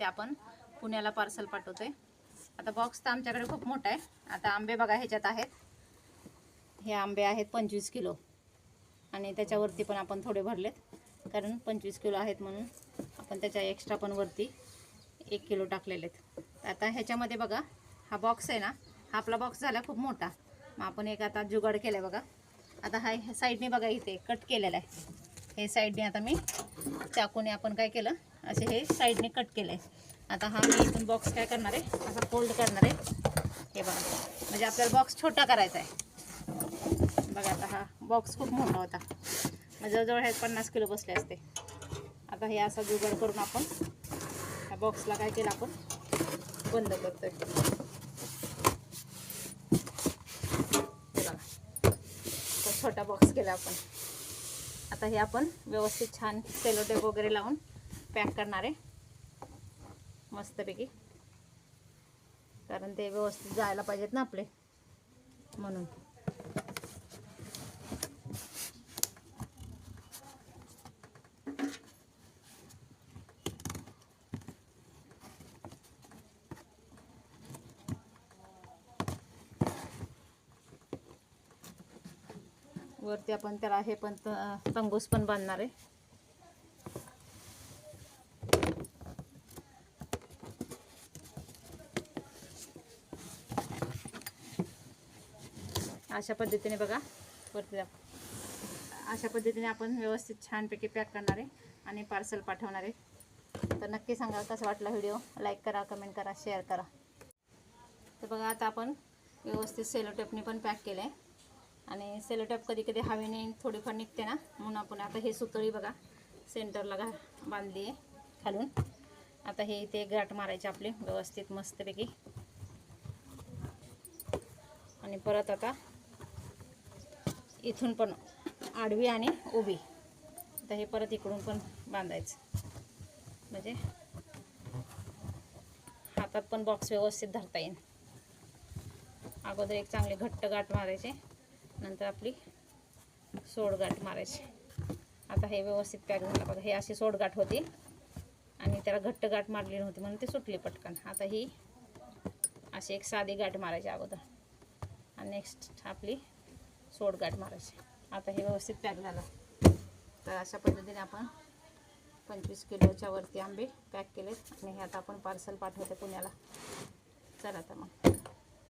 ते आपण पुण्याला पार्सल पाठवतोय। आता बॉक्स तर आमच्याकडे खूप मोठा आहे। आता आंबे बघा ह्याच्यात आहेत, हे आंबे आहेत 25 किलो आणि त्याच्यावरती पण आपण थोडे भरलेत, कारण 25 किलो आहेत म्हणून आपण त्याच्या एक्स्ट्रा पण वरती 1 किलो टाकलेले आहेत। आता ह्याच्यामध्ये बघा हा बॉक्स आहे ना, हा आपला बॉक्स झाला खूप मोठा, मग आपण एक आता जुगाड केला आहे बघा। आता हा साईडने बघा इथे कट केलेला आहे, हे साईडने आता मी चाकूने आपण काय केलं, असे हे साईडने कट केलं आहे। आता हा मी इथून बॉक्स काय करणार आहे, असा फोल्ड करणार आहे, हे बघा, म्हणजे आपल्याला बॉक्स छोटा करायचा आहे बघा। आता हा बॉक्स खूप मोठा होता, म्हणजे जवळजवळ हे 50 किलो बसले असते। आता हे असा जुगाड करून आपण ह्या बॉक्सला काय केलं, आपण बंद करतोय, छोटा बॉक्स केला आपण। आता हे आपण व्यवस्थित छान सेलो टेप वगैरे लावून पॅक करणार आहे मस्तपैकी, कारण ते व्यवस्थित जायला पाहिजेत ना आपले, म्हणून। वरती आपण त्याला हे पण तंगूस पण बांधणार आहे। अशा पद्धतीने बघा वरती अशा पद्धतीने आपण व्यवस्थित छानपैकी पॅक करणार आहे आणि पार्सल पाठवणार आहे। तर नक्की सांगा कसा वाटला व्हिडिओ, लाईक करा, कमेंट करा, शेअर करा। तर बघा आता आपण व्यवस्थित सेलो टेपने पण पॅक केलं आहे, आणि सेलो टेप कधी कधी हवेने थोडीफार निघते ना, म्हणून आपण आता हे सुतळी बघा सेंटरला बांधली आहे खालून। आता हे इथे गाठ मारायचे आपले व्यवस्थित मस्तपैकी, आणि परत आता इथून पण आडवी आणि उभी, आता हे परत इकडून पण बांधायचं, म्हणजे हातात पण बॉक्स व्यवस्थित धरता येईल। अगोदर एक चांगले घट्ट गाठ मारायचे, नंतर आपली सोडगाठ मारायची। आता हे व्यवस्थित पॅक झालं बघा, हे अशी सोडगाठ होती आणि त्याला घट्ट गाठ मारली नव्हती म्हणून ते सुटली पटकन। आता ही अशी एक साधी गाठ मारायची अगोदर, आणि नेक्स्ट आपली सोडगाठ मारायची। आता हे व्यवस्थित पॅक झालं। तर अशा पद्धतीने आपण 25 किलोच्या वरती आंबे पॅक केलेत, आणि हे आता आपण पार्सल पाठवते पुण्याला। चला तर मग।